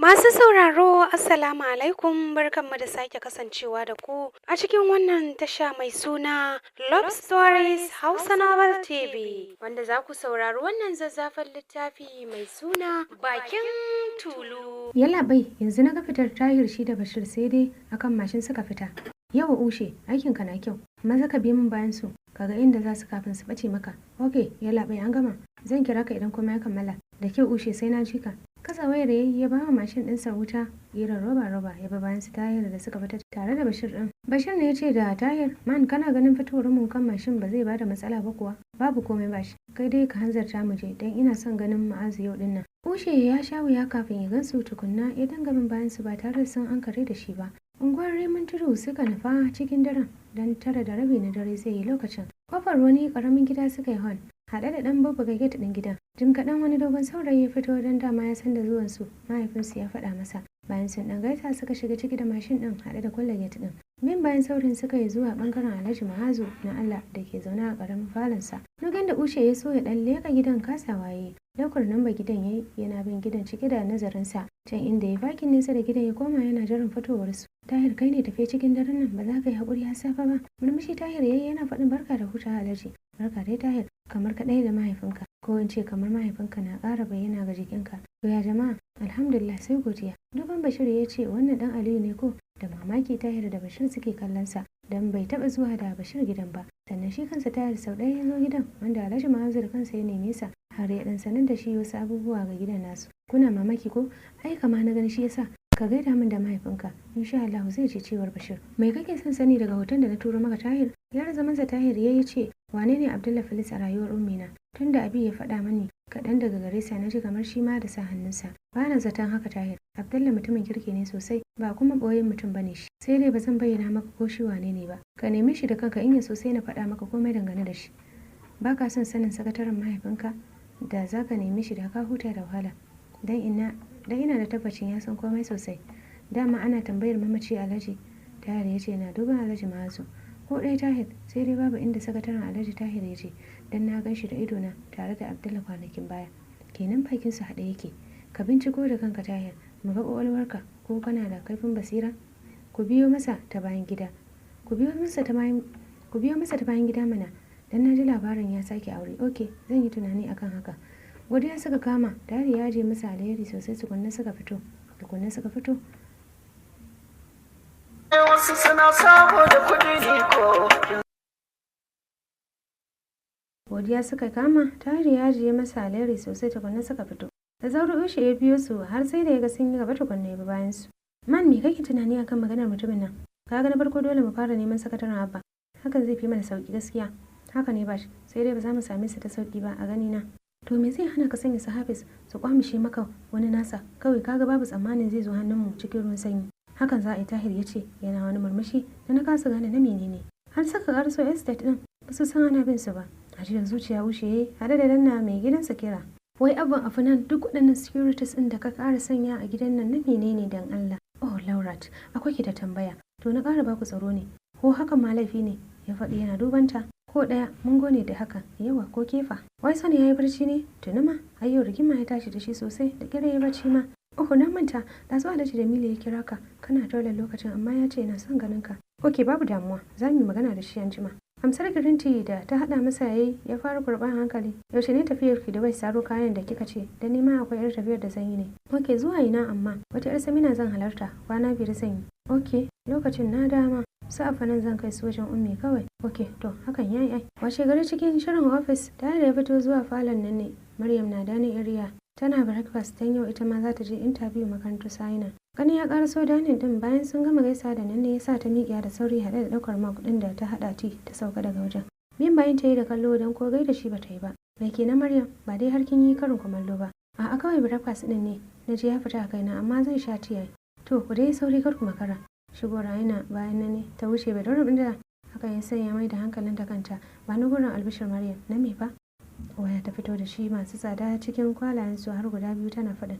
Masu sauraro, Assalamu alaikum, barkanmu da sake kasancewa da ku a cikin wannan tasha mai suna Love Stories Hausa Novel TV, wanda za ku saurari wannan zazzafan littafi mai suna Bakin Tulu. Yallaɓai, yanzu na ga fitar Tahir shi da Bashir sai dai akan mashin suka fita. Yawa Ushe, aikinka na kyau, maza ka bi min bayan su, kaga inda za su kafin su ɓace maka. Ok, yallaɓai an gama, zan kira ka idan kuma ya kammala. Da kyau Ushe sai na ji ka. Kasa wayar yayi ya bawa mashin ɗinsa wuta irin roba ya ba bayan su Tahir da suka fita tare da Bashir ɗin. Bashir ne ya ce da Tahir, man kana ganin fitowar mu kan mashin ba zai bada matsala ba kuwa? Babu komai bashi. Kai dai ka hanzarta mu je dan ina son ganin Ma'azu yau din nan. Ushe ya sha wuya kafin ya gansu tukunna ya danga bin bayan su ba tare da sun ankare da shi ba. Unguwar Remin Tudu suka nufa cikin daren dan 9:30 na dare zai yi lokacin. Kofar wani karamin gida suka yi hon. Haɗe da ɗan babbaga gate ɗin gidan. Jim kaɗan wani dogon saurayi ya fito don dama ya san da zuwansu, mahaifinsu ya faɗa masa. Bayan sun ɗan gaita suka shiga ciki da mashin ɗin haɗe da kulle gate ɗin. Min bayan saurin suka yi zuwa ɓangaren Alhaji Ma'azu na Allah da ke zaune a ƙaramin falonsa. Nugan da Ushe ya so ya ɗan leƙa gidan kasawa ya yi. Daukar namba gidan ya yi yana bin gidan cike da nazarinsa. Can inda ya fakin nesa da gidan ya koma yana jiran fitowarsu. Tahir kai ne tafe cikin daren nan ba za ka yi haƙuri har safe ba. Murmushi Tahir ya yi yana faɗin barka da hutawa Alhaji. Barka dai Tahir, kamar ka ɗaya da mahaifinka, ko in ce kamar mahaifinka na ƙara bayyana ga jikinka. To ya jama'a, alhamdulillah sai godiya. Dogon Bashir ya ce wannan ɗan Aliyu ne ko? Da mamaki Tahir da Bashir suke kallon sa, don bai taɓa zuwa da Bashir gidan ba. Sannan shi kansa Tahir sau ɗaya ya zo gidan, wanda Alhaji Ma'azu da kansa ya neme sa, har ya ɗan sanar da shi wasu abubuwa ga gidan nasu. Kuna mamaki ko? Ai kama na gani shi yasa. Ka gaida min da mahaifinka, insha Allah zai ce cewar Bashir. Mai kake son sani daga hoton da na turo maka Tahir? Yar zamansa Tahir ya ce, wane ne Abdullah Filis a rayuwar ummina? Tunda abi ya faɗa mani kaɗan daga gare sa na ji kamar shi ma da sa hannunsa. Ba na zaton haka Tahir. Abdullah mutumin kirki ne sosai, ba kuma ɓoyen mutum bane shi. Sai dai ba zan bayyana maka ko shi wane ne ba. Ka nemi shi da kanka in ya so sai na faɗa maka komai dangane da shi. Ba ka son sanin sakataren mahaifinka? Da za ka nemi shi da ka huta da wahala. Dan ina da tabbacin ya san komai sosai. Dama ana tambayar mamaci Alhaji. Tahir ya ce na duban Alhaji Ma'azu. Ko ɗaya Tahir, sai dai babu inda sakataren Alhaji Tahir ya ce, dan na gan shi da idona tare da Abdullah kwanakin baya. Kenan bakin su haɗe yake. Ka binciko da kanka Tahir, mu ga ƙwaƙwalwarka ko kana da kaifin basira. Ku biyo masa ta bayan gida. Ku biyo masa ta bayan gida mana. Dan na ji labarin ya sake aure. Okay, zan yi tunani akan haka. Godiya suka kama, Tahir ya je masa alheri sosai tukunna suka fito. Wasu suna samu da kuɗi ne ko. Godiya suka kama, Tahir ya je masa alheri sosai tukunna suka fito. Da zauro Ushe ya biyo su har sai da ya ga sun yi gaba tukunna ya bi bayan su. Man me kake tunani akan maganar mutumin nan? Kaga na farko dole mu fara neman sakataren Abba. Hakan zai fi mana sauki gaskiya. Haka ne Bash, sai dai ba za mu same su ta sauki ba a gani na. To me zai hana ka sanya su Hafiz su kwamishe maka wani nasa? Kawai kaga babu tsammanin zai zo hannunmu cikin ruwan sanyi. Hakan za a yi Tahir ya ce yana wani murmushi da na kasa gane na menene. Har saka karso estate din ba su san ana bin su ba. Ajiyar zuciya Ushe yayi hade da danna mai gidansa kira. Wai abban afunan duk waɗannan securities din da ka ƙara sanya a gidan nan na menene dan Allah? Oh Laurat, akwai ki da tambaya. To na ƙara baku tsaro ne. Ko hakan ma laifi ne? Ya faɗi yana dubanta. Ko ɗaya mun gone da hakan yawa ko kefa. Wai sani ya yi barci ne? Tuni ma ayyo rigima ya tashi da shi sosai da kira ya barci ma. Oh na manta da zuwa Alhaji Jamilu ya kira ka kana dole lokacin amma ya ce yana son ganin ka. Ok babu damuwa za mu yi magana da shi anjima. Amsar girinti da ta haɗa masa yayi ya fara kurban hankali. Yaushe ne tafiyar ki da bai saro kayan da kika ce dan nima akwai yar tafiyar da zan yi ne. Ok zuwa ina amma wata yar samina zan halarta kwana 5 zan yi. Ok lokacin na dama sa'afa nan zan kai su wajen ummi kawai. Ok to hakan yayi ai. Washe gari cikin shirin office tare da ya fito zuwa falon nan ne. Maryam na dani area tana breakfast dan yau ita ma za ta je interview makarantar Saina. Gani ya karaso danin din bayan sun gama gaisa da nan ne yasa ta miƙa da sauri haɗe da ɗaukar mark ɗin da ta haɗa ti ta sauka daga wajen. Bin bayan ta yi da kallo don ko gaida shi ba ta yi ba. Mai ke na Maryam ba dai har kin yi karin kumallo ba. A'a kawai breakfast ɗin ne na je ya fita a kaina amma zan sha tiya. To ku dai sauri kar ku makara. Shigo Raina bayan nan ne ta wuce bai daura da haka ya sanya mai da hankalin ta kanta ba na gurin albishir Maryam na me fa? Waya ta fito da shi masu tsada cikin kwalayen su har guda 2 tana faɗin.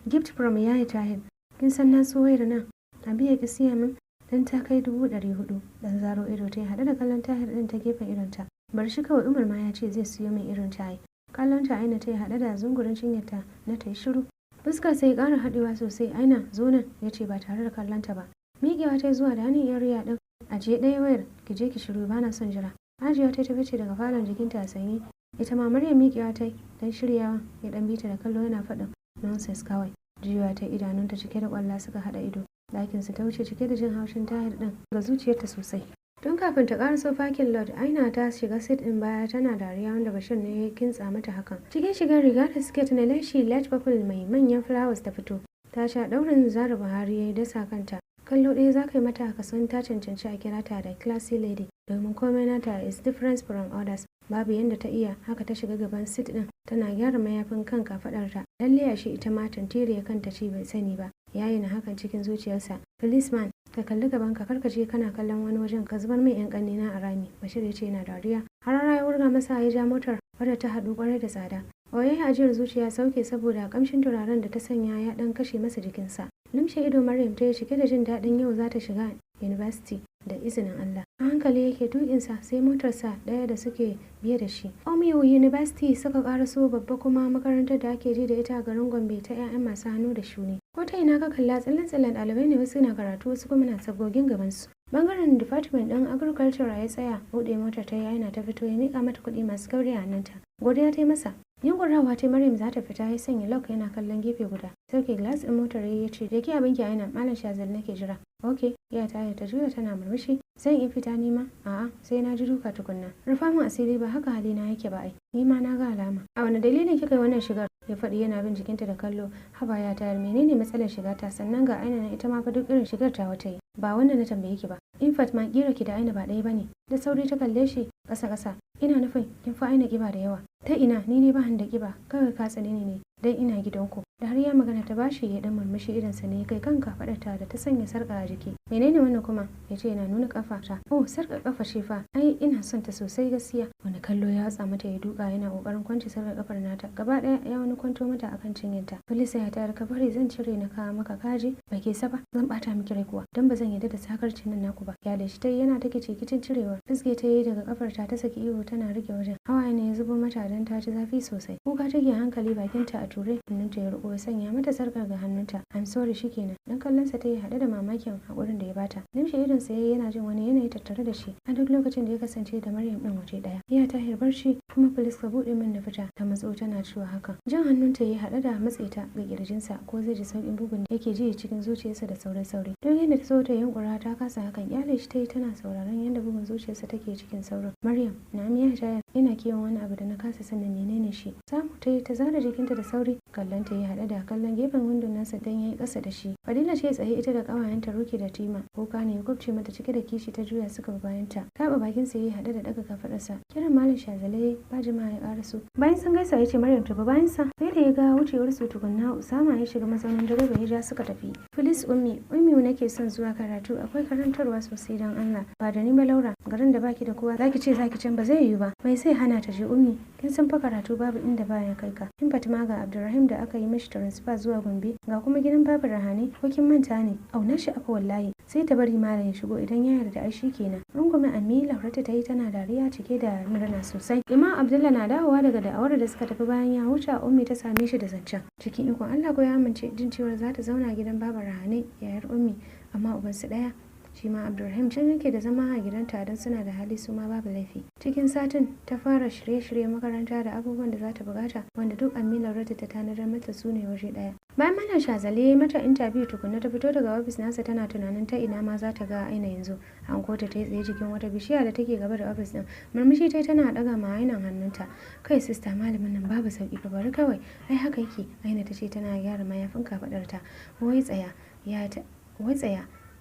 Gift from yayi Tahir. Kin san na so wayar nan? Abi ya ki siya min dan ta kai 400. Dan zaro ido ta haɗe da kallon Tahir din ta gefen idonta. Bar shi kawai Umar ma ya ce zai siyo min irin ta yi. Kallon ta aina ta haɗe da zungurin cinyarta na ta yi shiru. Fuskar sai ƙara haɗewa sosai. Aina zo nan, ya ce ba tare da kallonta ba. Miƙewa ta zuwa dining area ɗin. Ajiye ɗaya wayar, ki je ki shiru, bana son jira. Hajiya ta fice daga falon, jikinta a sanye. Ita ma Maryam miƙewa ta yi don shiryawa, ya ɗan bita da kallo yana faɗin nonsense kawai. Juyawa ta idanunta cike da ƙwalla suka haɗa ido. Ɗakinsu ta wuce cike da jin haushin Tahir ɗin ga zuciyarta sosai. Tun kafin ta ƙaraso parking lot, Aina ta shiga sit ɗin baya tana dariya wanda Bashir ne ya kintsa mata hakan. Cikin shigar riga da siket na leshi light purple mai manyan flowers ta fito. Ta sha ɗaurin Zara Buhari ya yi dasa kanta. Kallo ɗaya za ka yi mata kason ta cancanci a kira ta da classy lady, domin komai nata is different from others. Babu yadda ta iya, haka ta shiga gaban sit ɗin tana gyara mayafin kan kafaɗarta. Lalle ashe ita ma tantire kanta ce bai sani ba. Yayi na hakan cikin zuciyarsa. Policeman, ka kalli gaban ka, karka je kana kallon wani wajen ka zubar mai yan ƙannena a rami. Bashir ya ce yana dariya. Harara ya wurga masa ya ja motar wadda ta haɗu ƙwarai da tsada. Oyayi ajiyar zuciya sauke saboda kamshin turaren da ta sanya ya ɗan kashe masa jikinsa. Lumshe ido Maryam ta yi cike da jin daɗin yau za ta shiga university da izinin Allah. A hankali yake tuƙinsa sai motarsa ɗaya da suke biye da shi. Omiyo University suka ƙaraso, babba kuma makarantar da ake ji da ita a garin Gombe ta 'ya'yan masu hannu da shuni. Ko ta ina ka kalla tsallen ɗalibai ne, wasu na karatu wasu kuma na sabgogin gabansu. Bangaren department ɗin agriculture ya tsaya, buɗe motar ta yana ta fito ya miƙa mata kuɗi masu kauri a hannunta. Godiya ta yi masa. Yunkurawa ta Maryam za ta fita, ya sanya lock yana kallon gefe guda. Sauke glass ɗin motar ya ce, "Da ke abinki Aina, Malam Shazali nake jira." "Okay," ya ta juya tana murmushi. "Zan iya fita nima?" "A'a, sai na ji duka tukunna. Rufa min asiri, ba haka halina yake ba ai. Ni ma na ga alama." "A wani dalilin kika yi wannan shigar?" ya faɗi yana bin jikinta da kallo. "Haba ya tayar, menene matsalar shiga ta? Sannan ga Aina na ita ma fa duk irin shigar ta wata yi. Ba wannan na tambaye ki ba. In fact ma kira ki da Aina ba ɗaya bane." Da sauri ta kalle shi ƙasa-ƙasa. "Ina nufin kin fi Aina ƙiba da yawa." "Ta ina? Ni ne ba da ƙiba. Kawai ka tsane ni ne dan ina gidanku." Da har ya magana ta bashi ya dan murmushi, idansa ne kai kan kafaɗarta da ta sanya sarƙa a jiki. "Menene wannan kuma?" ya ce yana nuna ƙafa ta. "Oh, sarƙar ƙafa ce fa. Ai ina son ta sosai gaskiya." Wani kallo ya hatsa mata ya duka yana ƙoƙarin kwance sarƙar ƙafar nata. Gaba ɗaya ya wani kwanto mata akan cinyarta. "Filisa ya tayar, ka bari zan cire na kawo maka kaji. Ba ke saba zan ɓata miki rai kuwa dan ba zan yarda da sakarcin nan naku ba." Ya da shi ta yi yana take kicin cirewa. Fisge ta yi daga ƙafarta ta saki ihu tana rike wajen. Hawaye ne ya zubo mata dan ta ji zafi sosai. Kuka take hankali, bakinta a ture, hannunta ya riƙo ya sanya mata sarƙar ga hannunta. "I'm sorry," shikenan. Dan kallonsa ta yi haɗe da mamakin haƙurin da ya bata. Nimshe idonsa ya yi yana jin wani yanayi tattare da shi a duk lokacin da ya kasance da Maryam ɗin waje ɗaya. "Ya Tahir, barci kuma please ka buɗe min na fita." Ta matso tana cewa hakan. Jan hannunta ya haɗe da matse ta ga ƙirjinsa ko zai ji sauƙin bugun da yake ji cikin zuciyarsa da sauri-sauri. Duk yadda ta so ta yunkura ta kasa hakan. Kyale shi ta yi tana sauraron yadda bugun zuciyarsa take cikin saurin. "Maryam, na miya Tahir, ina kiwon wani abu da na kasa sanin menene shi." Samu ta yi ta zara jikinta da sauri. Kallon ta ya haɗe da kallon gefen windon nasa dan ya yi ƙasa da shi. Fadila ce tsaye ita da ƙawayenta Ruki da Tima. Kuka ne ya kubce mata cike da kishi, ta juya suka bi bayanta. Taɓa bakinsa ya yi haɗe da ɗaga kafaɗarsa. Kiran Malam Shazali ba jimawa ya ƙaraso. Bayan sun gaisa ya ce Maryam ta bi bayansa. Sai da ya ga wucewar su tukunna Usama ya shiga mazaunin direba ya ja suka tafi. "Filis Ummi nake son zuwa karatu, akwai karantarwa sosai don Allah. Ba da ni ba Laura, garin da baki da kowa zaki ce zaki can ba zai yiwu ba. Mai sai hana ta je Ummi? Kin san fa karatu babu inda baya kai ka. In Fatima ga Abdulrahim da aka yi mishi transfer zuwa Gombe, ga kuma gidan Babu Rahane, ko kin manta ne? Auna shi aka wallahi. Sai ta bari malam ya shigo idan ya yarda ai kenan." Rungume Ammi Laurata ta yi tana dariya cike da murna sosai. Imam Abdullah na dawowa daga da'awar da suka tafi bayan ya huce, Ummi ta same shi da zancen. Cikin ikon Allah ko ya amince jin cewa za ta zauna gidan Babu Rahane, yayar Ummi, amma ubansu ɗaya. Shi ma Abdulrahim can yake da zama a gidanta don suna da hali su ma babu laifi. Cikin satin ta fara shirye-shirye makaranta da abubuwan da za ta bukata, wanda duk Ammi Laurata ta tanadar mata su ne waje ɗaya. Bayan Malam Shazali ya yi mata interview tukunna ta fito daga ofis nasa tana tunanin ta ina ma za ta ga Aina yanzu. Hankota ta yi tsaye jikin wata bishiya da take gaba da ofis din. Murmushi ta yi tana ɗaga ma Ainan hannunta. "Kai sista, malamin nan babu sauki, ka bari kawai. Ai haka yake." Aina ta ce tana gyara mayafin kafaɗarta. Wai tsaya,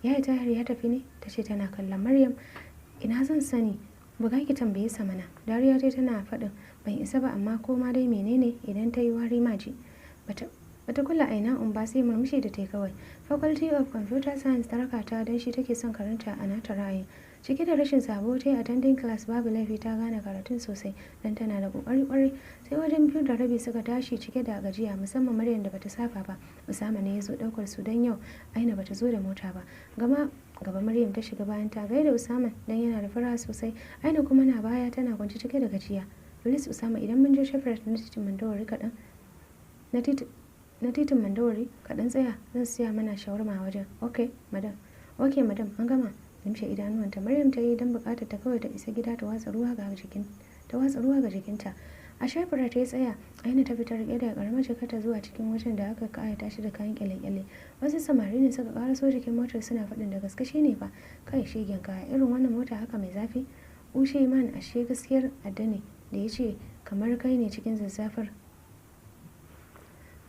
ya Tahir ya tafi ne?" ta ce tana kallon Maryam. "Ina zan sani, buga ki tambaye sa mana." Dariya ta tana faɗin, "Ban isa ba, amma ko ma dai menene idan ta yi wari maji." Bata kula Aina ba, sai murmushi da ta yi kawai. Faculty of Computer Science ta raka ta don shi take son karanta a nata ra'ayin. Cike da rashin sabo ta yi attending class, babu laifi ta gane karatun sosai dan tana da kokari kwarai. Sai wajen 2:30 suka tashi cike da gajiya, musamman Maryam da bata saba ba. Usama ne ya zo daukar su dan yau Aina bata zo da mota ba. Gaba Maryam ta shiga bayan ta gaida Usama dan yana da fara sosai. Aina kuma na baya tana kwance cike da gajiya. "Please Usama, idan mun je Shafrat na titin Mandawari kaɗan na titin Mandawari, ka dan tsaya, zan siya mana shawarma a wajen. Okay madam an gama. Limshe idanuwanta Maryam ta yi don bukatar ta kawai ta isa gida ta watsa ruwa ga jikinta. A shafura ta yi tsaya, Aina ta fitar rike da karamar jakarta zuwa cikin wajen da aka kayata shi da kayan kyale-kyale. Wasu samari ne suka karaso jikin motar suna faɗin da gaske shine fa, kai shegen kaya irin wannan mota haka mai zafi. Ushe man ashe gaskiyar adda ne da ya ce kamar kai ne cikin zazzafar.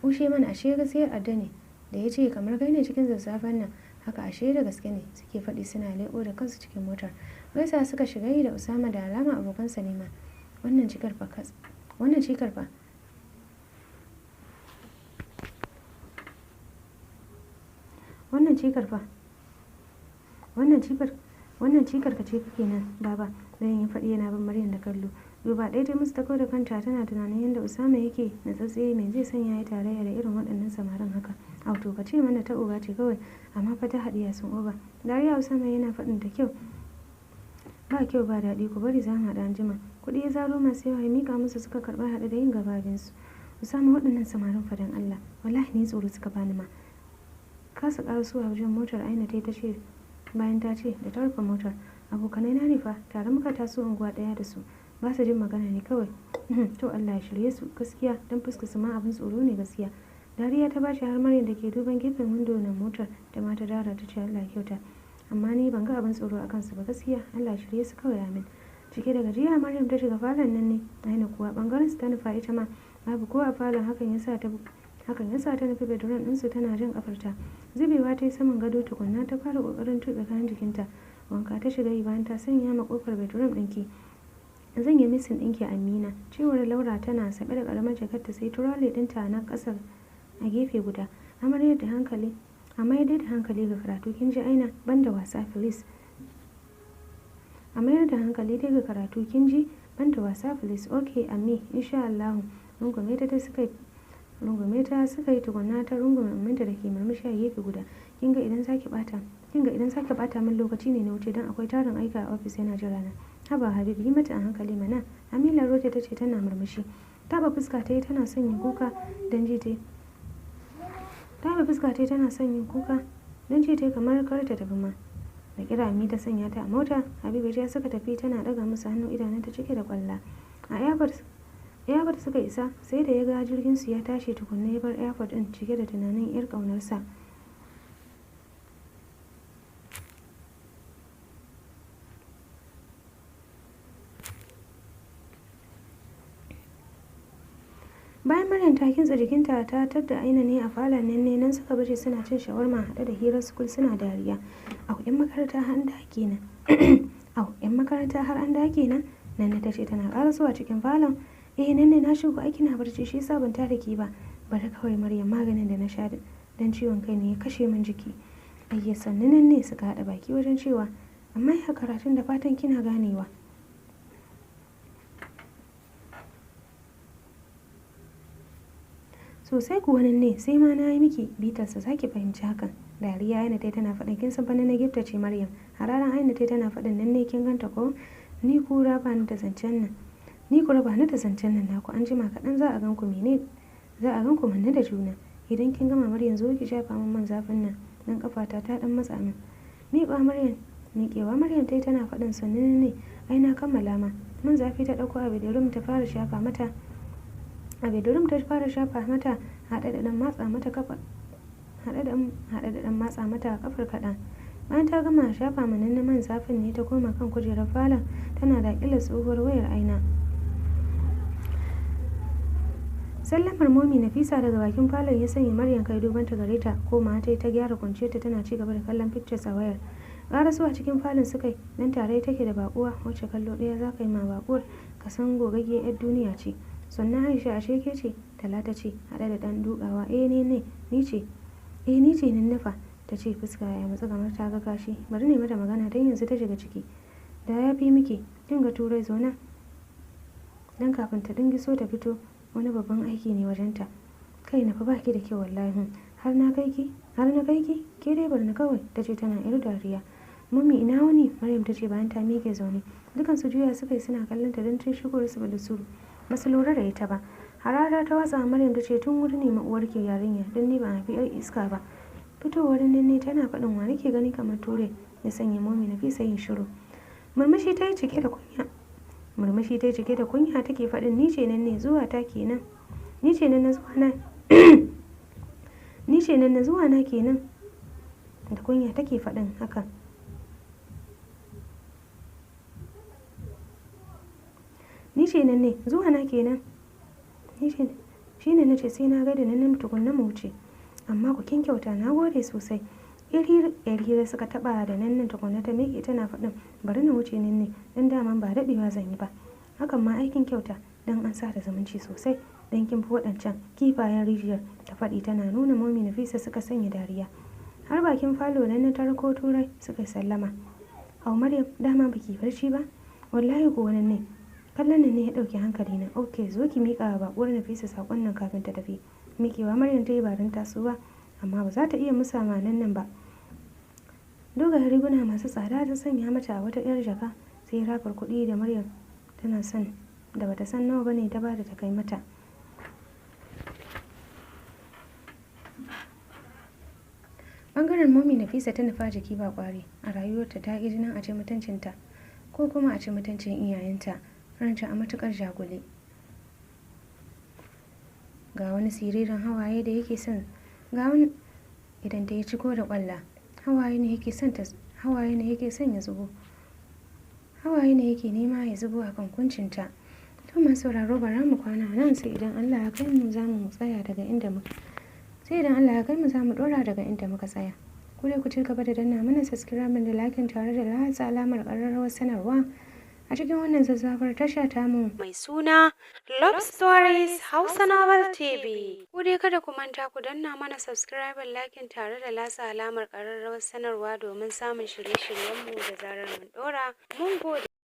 Ushe man ashe gaskiyar adda ne da ya ce kamar kai ne cikin zazzafan nan. Haka ashe da gaske ne suke faɗi suna leƙo da kansu cikin motar. Gaisa suka shiga yi da Usama da alama abokansa ne ma. Wannan cikar fa wannan cikar ka ce kake nan baba. Bayan ya faɗi yana bin Maryam da kallo. Duba ɗaya ta musu ta da kanta tana tunanin yadda Usama yake na tsatsaye mai zai sanya ya tarayya da irin waɗannan samarin haka. Auto ka ce mana ta uba ce kawai amma fa ta haɗiya sun oba. Dariya Usama yana faɗin da kyau. Ba kyau ba daɗi ku bari za mu haɗa anjima. Kuɗi ya zaro masu yawa ya miƙa musu suka karɓa haɗe da yin gababinsu. Usama waɗannan samarin fadan Allah wallahi ni tsoro suka bani ma. Kasa ƙarasowa wajen motar Aina ta ce bayan ta ce da ta rufe motar. Abokanai na ne fa tare muka taso unguwa ɗaya da su. Ba su jin magana ne kawai. To Allah ya shirye su gaskiya dan fuska su ma abin tsoro ne gaskiya. Dariya ta bashi har Maryam da ke duban gefen windo na motar da ma ta dara ta ce Allah ya kyauta. Amma ni ban ga abin tsoro a kansu ba gaskiya Allah ya shirye su kawai amin. Cike da gajiya Maryam ta shiga falon nan ne. Aina kuwa bangaren su ta nufa ita ma babu ko a falon hakan yasa ta nufi bedroom ɗinsu tana jin kafarta. Zubewa ta yi saman gado tukunna ta fara kokarin tuɓe kayan jikinta. Wanka ta shiga yi bayan ta sanya ma kofar bedroom ɗinki. Zan yi misin ɗinki Amina. Cewar Laura tana saɓe da ƙaramar jakarta sai turale ɗinta na ƙasar a gefe guda. Amma dai da hankali ga karatu kin ji Aina banda wasa please. A mayar da hankali dai ga karatu kin ji banda wasa please. Okay Ami insha Allah. Rungume ta suka yi tukunna ta rungume aminta da ke murmushi a gefe guda. Kinga idan sake bata min lokaci ne na wuce dan akwai tarin aika a office yana jira na. Haba Habib yi mata a hankali mana. Amila Rote ta ce tana murmushi. Taba fuska ta yi tana son yin kuka dan ji ta kamar kar ta tafi ma. Da kira Ami ta sanya ta a mota. Habibu ya suka tafi tana daga musu hannu idanunta cike da kwalla. A airport suka isa sai da ya ga jirgin su ya tashi tukunna ya bar airport din cike da tunanin yar kaunarsa. Bayan Maryam ta kintsa jikinta ta tadda Aina ne a falon nan suka baje suna cin shawarma haɗe da hirar school suna dariya. Au yan makaranta har an dake nan. Nanne ta ce tana ƙarasowa cikin falon. Nanne na shigo aiki na barci shi yasa ban tada ki ba. Bari kawai Maryam maganin da na sha dan ciwon kai ne ya kashe min jiki. Ayye sannu Nanne suka haɗa baki wajen cewa amma ya karatun da fatan kina ganewa. Sosai kuwa Nanne sai ma na yi miki bitarsa zaki fahimci hakan. Dariya Aina tai tana faɗin kin san fa na gifta ce Maryam. Hararan Aina tai tana faɗin Nanne kin ganta ko ni ku raba ni da zancen nan naku an jima kaɗan za a gan ku manne da juna. Idan kin gama Maryam zo ki shafa min man zafin nan dan kafata ta dan matsa min. Miƙewa Maryam tai tana faɗin sannu Nanne ai na kammala ma. Man zafi ta ɗauko a bedroom ta fara shafa mata. Haɗe da ɗan matsa mata kafar kaɗan. Bayan ta gama shafa ma Nanne man zafin ne ta koma kan kujerar falon tana daƙile tsohuwar wayar Aina. Sallamar momi Nafisa daga bakin falon ya sanya Maryam kai duban ta gare ta koma ta gyara kwanciyarta tana ci gaba da kallon pictures a wayar. Ƙarasuwa cikin falon suka yi dan tare take da baƙuwa wacce kallo ɗaya za ka yi ma baƙuwar ka san gogaggiyar 'yar duniya ce. Sannan Aisha ashe ke ce? Talata ce haɗe da ɗan dukawa. Ni ce Nannafa ta ce fuska ya matsa kamar ta ga kashi. Bari ne mata magana dan yanzu ta shiga ciki. Da ya fi miki kin ga Turai zauna. Dan kafin ta dingiso ta fito wani babban aiki ne wajenta. Kai na fa baki da kyau wallahi. Har na kai ki? Ke dai bar ni kawai ta ce tana yar dariya. Mummy ina wani? Maryam ta ce bayan ta miƙe zaune. Dukan su juya suka yi suna kallon ta don tun shigo su ba su lura da ita ba. Harara ta watsa Maryam ta ce tun wuri ne uwar ke yarinya don ni ba a fi yar iska ba. Fitowar ne tana faɗin wa nake gani kamar ture ya sanya momi Nafisa yin shiru. Murmushi ta yi cike da kunya take faɗin ni ce nan ne zuwa ta kenan. Ni ce nan na zuwa na kenan. Da kunya take faɗin haka. Ni ce nan ne zuwa na kenan. Shi ne na ce sai na ga da nan tukunna mu wuce. Amma ku kin kyauta na gode sosai. Yar hira suka taɓa da nan tukunna ta miƙe tana faɗin bari na wuce nan ne don daman ba daɗewa zan yi ba. Hakan ma aikin kyauta don an sa da zumunci sosai don kin fi waɗancan kifayen rijiyar ta faɗi tana nuna momi Nafisa suka sanya dariya. Har bakin falo nan na tarko turai suka sallama. Au Maryam dama baki barci ba? Wallahi ko wannan ne. Kallon nan ne ya ɗauki hankali na. Ok zo ki miƙa wa baƙuwar Nafisa saƙon nan kafin ta tafi. Miƙewa Maryam ta yi barin tasowa amma ba za ta iya musa nan ba. Dogayen riguna masu tsada ta sanya mata a wata 'yar jaka sai rafar kuɗi da Maryam tana son da bata san nawa bane ta bada ta kai mata. Bangaren momi Nafisa ta nufa jiki ba ƙwari a rayuwarta ta ƙi jinin a ce mutuncinta ko kuma a ce mutuncin iyayenta ranta a matuƙar jagule. Ga wani siririn hawaye da yake son idan ta yi ciko da ƙwalla hawaye ne yake son ya zubo. Hawaye ne yake nema ya zubo a kan kuncinta. To masu sauraro bara mu kwana nan sai idan Allah ya kai mu za mu tsaya daga inda muka ɗora daga inda muka tsaya. Ku dai ku ci gaba da danna mana subscribe da like tare da latsa alamar ƙararrawar sanarwa a cikin wannan zazzafar tasha tamu mai suna Love Stories Hausa Novel TV. Ku dai kada ku manta ku danna mana subscribe like tare da latsa alamar ƙararrawar sanarwa domin samun shirye-shiryenmu da zarar mun ɗora. Mun gode.